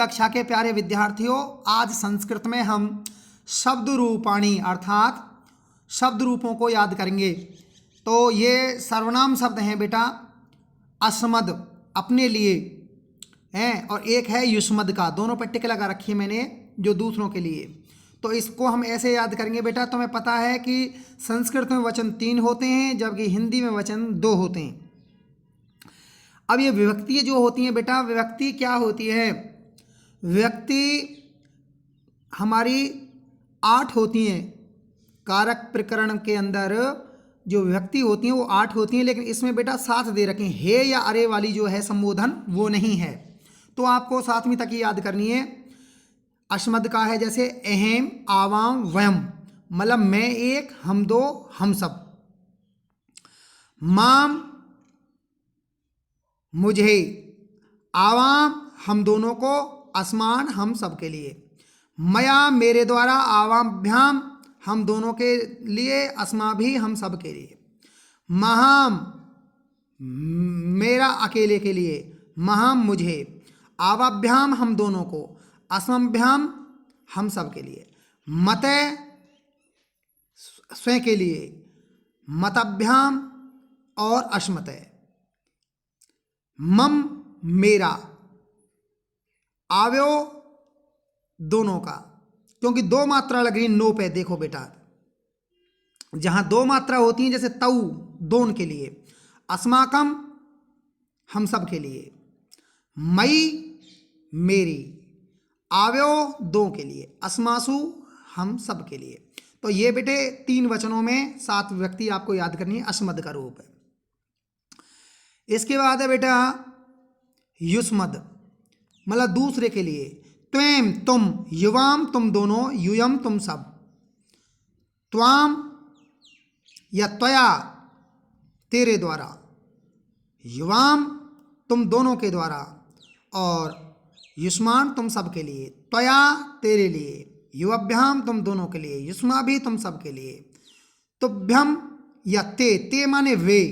कक्षा के प्यारे विद्यार्थियों, आज संस्कृत में हम शब्द रूपाणी अर्थात शब्द रूपों को याद करेंगे। तो ये सर्वनाम शब्द हैं बेटा, अस्मद अपने लिए हैं और एक है युष्मद का, दोनों पर टिक लगा रखी है मैंने जो दूसरों के लिए। तो इसको हम ऐसे याद करेंगे बेटा, तुम्हें पता है कि संस्कृत में वचन 3 होते हैं जबकि हिंदी में वचन 2 होते हैं। अब ये विभक्ति जो होती हैं बेटा, विभक्ति क्या होती है? विभक्ति हमारी 8 होती हैं। कारक प्रकरण के अंदर जो विभक्ति होती हैं वो 8 होती हैं, लेकिन इसमें बेटा 7 दे रखे हैं। हे या अरे वाली जो है संबोधन वो नहीं है, तो आपको 7वीं तक ही याद करनी है। अस्मद का है जैसे अहम, आवाम, वयम, मतलब मैं एक, हम दो, हम सब। माम मुझे, आवाम हम दोनों को, अस्मान हम सब के लिए। मया मेरे द्वारा, आवाभ्याम हम दोनों के लिए, अस्मा भी हम सब के लिए। महाम मेरा अकेले के लिए, महाम मुझे, आवाभ्याम हम दोनों को, असमभ्याम हम सब के लिए। मतय स्वयं के लिए, मतभ्याम और अश्मतय। मम मेरा, आवयो दोनों का, क्योंकि 2 मात्रा लग रही नो पे। देखो बेटा, जहां 2 मात्रा होती हैं जैसे तऊ दोन के लिए, अस्माकम हम सब के लिए, मई मेरी, आवयो 2 के लिए, अस्मासु हम सब के लिए। तो ये बेटे 3 वचनों में 7 विभक्ति आपको याद करनी है, अस्मद का रूप है। इसके बाद है बेटा युष्मद, मतलब दूसरे के लिए। त्वेम तुम, युवाम तुम दोनों, यूयम तुम सब। त्वाम या त्वया तेरे द्वारा, युवाम तुम दोनों के द्वारा, और युष्मान तुम सब के लिए। त्वया तेरे लिए, युवभ्याम तुम दोनों के लिए, युष्मा भी तुम सब के लिए। तुभ्यम या ते माने वे,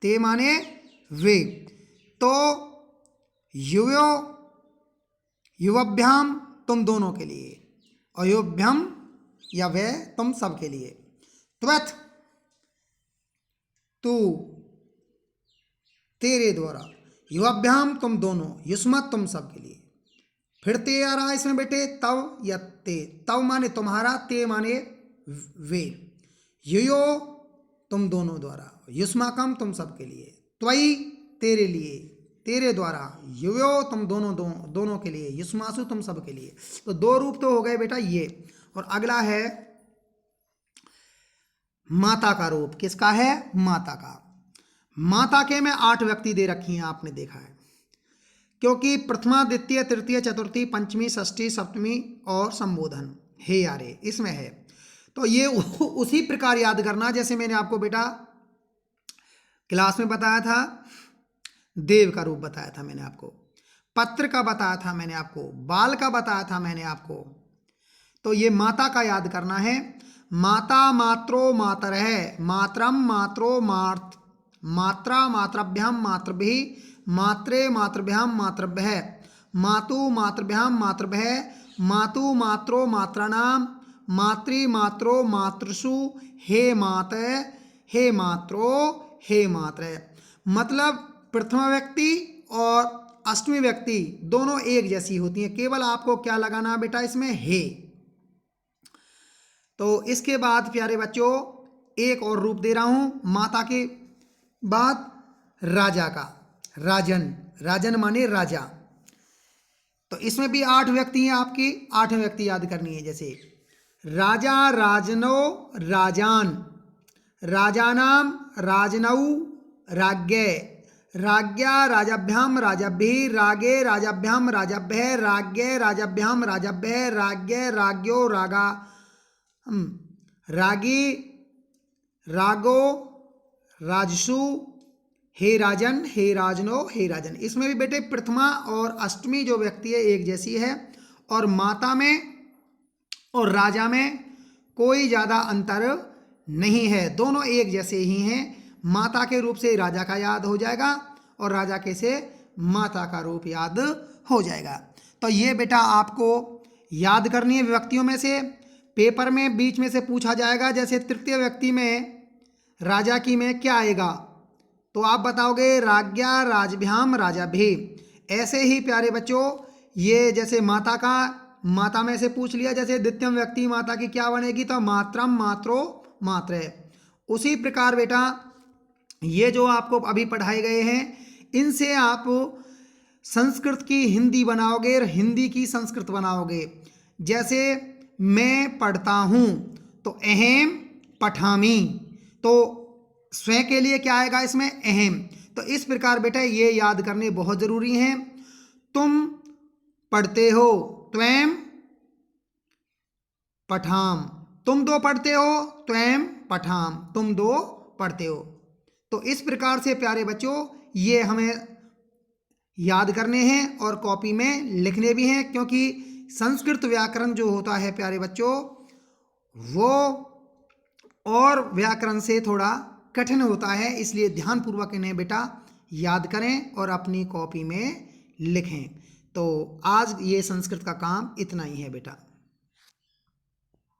ते माने वे। तो युवो युवभ्याम तुम दोनों के लिए, और युवभ्यम या वे तुम सब के लिए। त्वथ तू तेरे द्वारा, युवभ्याम तुम दोनों, युष्मत तुम सब के लिए। फिर ते आ रहा है इसमें बेटे, तव या ते। तव माने तुम्हारा, ते माने वे। युयो तुम दोनों द्वारा, युष्माकम तुम सब के लिए। त्वयि तेरे लिए, तेरे द्वारा, युवो तुम दोनों के लिए, युष्मासु तुम सब के लिए। तो 2 रूप तो हो गए बेटा ये। और अगला है माता का रूप। किसका है? माता का। माता के में 8 व्यक्ति दे रखी हैं, आपने देखा है, क्योंकि प्रथमा, द्वितीय, तृतीय, चतुर्थी, पंचमी, षष्ठी, सप्तमी और संबोधन हे यारे इसमें है। तो ये उसी प्रकार याद करना जैसे मैंने आपको बेटा क्लास में बताया था। देव का रूप बताया था मैंने आपको, पत्र का बताया था मैंने आपको, बाल का बताया था मैंने आपको। तो ये माता का याद करना है। माता मात्रो मातरः, मातरम मात्रो मार्त, मात्रा मातृभ्याम मातृभिः, मात्रे मातृभ्याम मातृभ्यः, मातु मातृभ्याम मातृभ्यः, मातु मात्रो मात्राणाम, मातृ मात्रो मातृषु, हे मातः, हे मात्रो, हे मातृ। मतलब प्रथमा व्यक्ति और अष्टमी व्यक्ति दोनों एक जैसी होती हैं, केवल आपको क्या लगाना है बेटा इसमें? हे। तो इसके बाद प्यारे बच्चों एक और रूप दे रहा हूं माता के बाद, राजा का। राजन, राजन माने राजा। तो इसमें भी 8 व्यक्ति हैं आपकी, 8 व्यक्ति याद करनी है। जैसे राजा, राजनो, राजान, राजानाम, राजनौ, राज्ञे, राज्ञा, राजाभ्याम, राजाभिः, रागे, राजाभ्याम, राजाभ्यः, राज्ञे, राजाभ्याम, राजाभ्यः, राज्ञे, राज्ञो, रागा, रागी, रागो, राजसु, हे राजन, हे राजनो, हे राजन। इसमें भी बेटे प्रथमा और अष्टमी जो व्यक्ति है एक जैसी है, और माता में और राजा में कोई ज़्यादा अंतर नहीं है, दोनों एक जैसे ही हैं। माता के रूप से राजा का याद हो जाएगा और राजा के से माता का रूप याद हो जाएगा। तो ये बेटा आपको याद करनी है विभक्तियों में से। पेपर में बीच में से पूछा जाएगा, जैसे तृतीय व्यक्ति में राजा की में क्या आएगा, तो आप बताओगे राज्ञा, राजभ्याम, राजाभ्य। ऐसे ही प्यारे बच्चों ये जैसे माता का, माता में से पूछ लिया, जैसे द्वितीय व्यक्ति माता की क्या बनेगी, तो मातरम, मात्रो, मात्रे। उसी प्रकार बेटा ये जो आपको अभी पढ़ाए गए हैं इनसे आप संस्कृत की हिंदी बनाओगे और हिंदी की संस्कृत बनाओगे। जैसे मैं पढ़ता हूँ तो अहम पठामी, तो स्वयं के लिए क्या आएगा इसमें, अहम। तो इस प्रकार बेटा ये याद करने बहुत ज़रूरी हैं। तुम पढ़ते हो, त्वयं पठाम, तुम दो पढ़ते हो, त्वयं पठाम, तुम दो पढ़ते हो। तो इस प्रकार से प्यारे बच्चों ये हमें याद करने हैं और कॉपी में लिखने भी हैं, क्योंकि संस्कृत व्याकरण जो होता है प्यारे बच्चों वो और व्याकरण से थोड़ा कठिन होता है, इसलिए ध्यानपूर्वक इन्हें बेटा याद करें और अपनी कॉपी में लिखें। तो आज ये संस्कृत का काम इतना ही है बेटा।